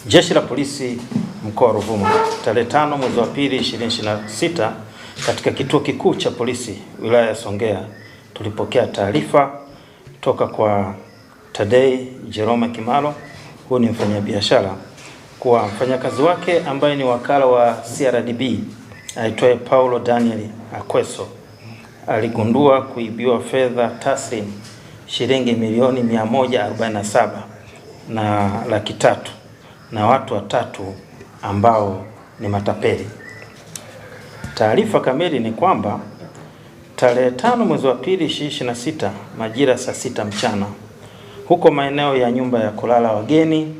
Jeshi la Polisi mkoa wa Ruvuma tarehe 5 mwezi wa pili 2026 katika kituo kikuu cha polisi wilaya ya Songea tulipokea taarifa toka kwa Tadei Jerome Kimalo, huyu ni mfanyabiashara, kuwa mfanyakazi wake ambaye ni wakala wa CRDB aitwaye Paulo Daniel Akweso aligundua kuibiwa fedha taslim shilingi milioni 147 na laki tatu na watu watatu ambao ni matapeli. Taarifa kamili ni kwamba tarehe 5 mwezi wa pili 2026 majira saa 6 mchana huko maeneo ya nyumba ya kulala wageni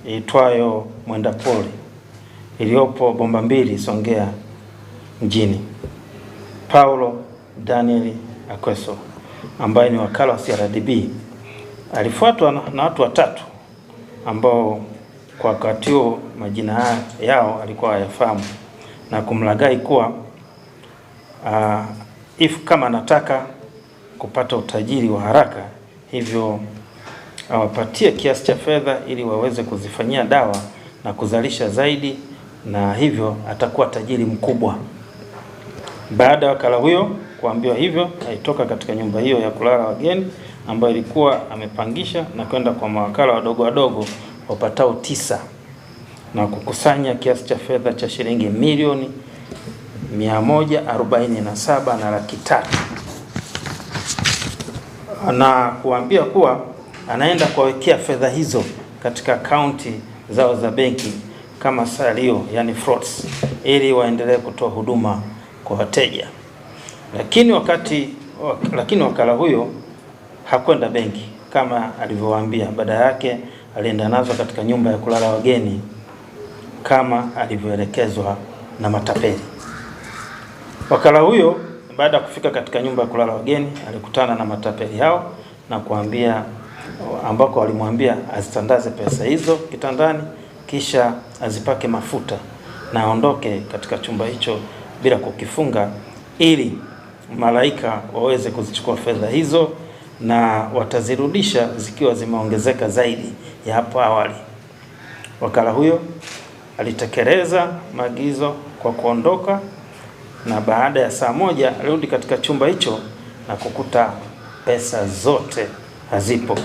iitwayo Mwenda Pole iliyopo Bomba Mbili Songea mjini, Paulo Daniel Akweso ambaye ni wakala wa CRDB alifuatwa na watu watatu ambao kwa wakati huo majina yao alikuwa hayafahamu na kumlaghai kuwa kama anataka kupata utajiri wa haraka, hivyo awapatie kiasi cha fedha ili waweze kuzifanyia dawa na kuzalisha zaidi, na hivyo atakuwa tajiri mkubwa. Baada ya wakala huyo kuambiwa hivyo, alitoka katika nyumba hiyo ya kulala wageni ambayo ilikuwa amepangisha na kwenda kwa mawakala wadogo wapatao 9 na kukusanya kiasi cha fedha cha shilingi milioni 147 na laki tatu, na kuambia kuwa anaenda kuwekea fedha hizo katika akaunti zao za benki kama salio, yani frauds, ili waendelee kutoa huduma kwa wateja. Lakini wakala huyo hakwenda benki kama alivyowaambia, badala yake alienda nazo katika nyumba ya kulala wageni kama alivyoelekezwa na matapeli. Wakala huyo baada ya kufika katika nyumba ya kulala wageni alikutana na matapeli hao na kuambia, ambako walimwambia azitandaze pesa hizo kitandani kisha azipake mafuta na aondoke katika chumba hicho bila kukifunga, ili malaika waweze kuzichukua fedha hizo na watazirudisha zikiwa zimeongezeka zaidi ya hapo awali. Wakala huyo alitekeleza maagizo kwa kuondoka, na baada ya saa moja alirudi katika chumba hicho na kukuta pesa zote hazipo.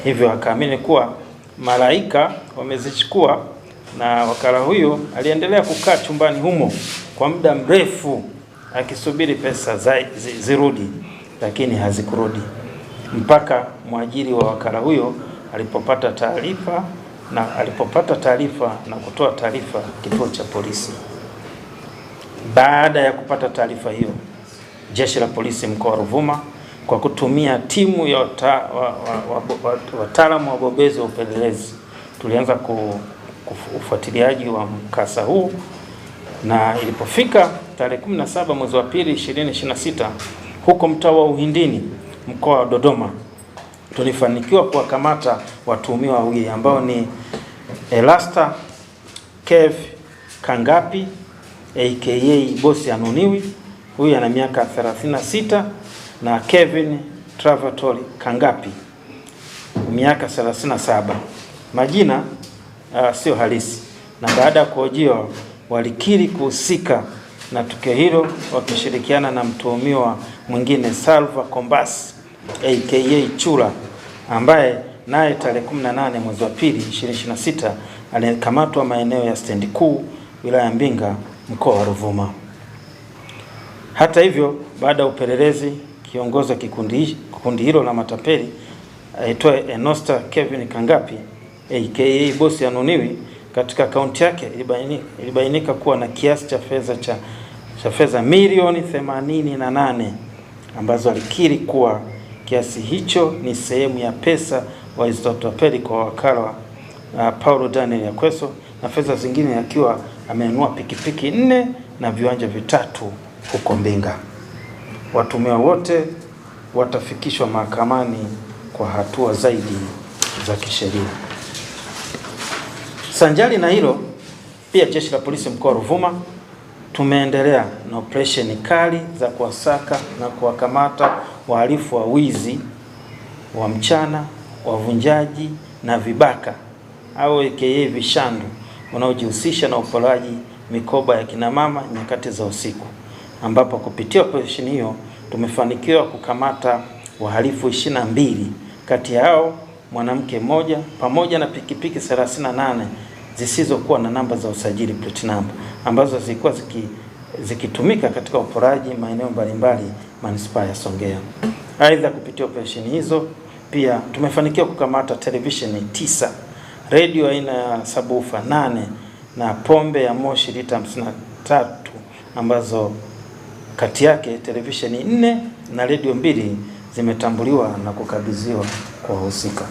Hivyo akaamini kuwa malaika wamezichukua, na wakala huyo aliendelea kukaa chumbani humo kwa muda mrefu akisubiri pesa zirudi, lakini hazikurudi mpaka mwajiri wa wakala huyo alipopata taarifa na kutoa taarifa kituo cha polisi. Baada ya kupata taarifa hiyo, Jeshi la Polisi mkoa wa Ruvuma kwa kutumia timu ya wataalamu wabobezi wa upelelezi tulianza ufuatiliaji wa mkasa huu, na ilipofika tarehe 17 mwezi wa pili 2026 huko mtaa wa Uhindini mkoa wa Dodoma tulifanikiwa kuwakamata watuhumiwa wawili ambao ni Elasta Kev Kangapi aka Bosi Anuniwi, huyu ana miaka 36, na Kevin Travatori Kangapi miaka 37. Majina sio halisi, na baada ya kuhojiwa walikiri kuhusika na tukio hilo wakishirikiana na mtuhumiwa mwingine Salva Kombas aka Chula, ambaye naye tarehe 18 mwezi wa pili 2026 alikamatwa maeneo ya stendi kuu wilaya ya Mbinga mkoa wa Ruvuma. Hata hivyo, baada ya upelelezi, kiongozi wa kikundi hilo la matapeli aitwaye Enosta Kevin Kangapi aka Bosi Anuniwi, katika akaunti yake ilibainika kuwa na kiasi cha fedha milioni 88 ambazo alikiri kuwa kiasi hicho ni sehemu ya pesa walizotapeli kwa wakala Paulo Daniel Akweso, na fedha zingine akiwa amenunua pikipiki 4 na viwanja 3 huko Mbinga. Watuhumiwa wote watafikishwa mahakamani kwa hatua zaidi za kisheria. Sanjari na hilo, pia Jeshi la Polisi mkoa wa Ruvuma tumeendelea na operesheni kali za kuwasaka na kuwakamata wahalifu wa wizi wa mchana, wavunjaji na vibaka au aka vishandu wanaojihusisha na uporaji mikoba ya kina mama nyakati za usiku, ambapo kupitia operesheni hiyo tumefanikiwa kukamata wahalifu 22, kati yao mwanamke mmoja pamoja na pikipiki 38 zisizokuwa na namba za usajili plate number, ambazo zilikuwa zikitumika katika uporaji maeneo mbalimbali manispaa ya Songea. Aidha, kupitia operesheni hizo pia tumefanikiwa kukamata televisheni 9, radio aina ya sabufa 8 na pombe ya moshi lita 53, ambazo kati yake televisheni 4 na radio 2 zimetambuliwa na kukabidhiwa kwa wahusika.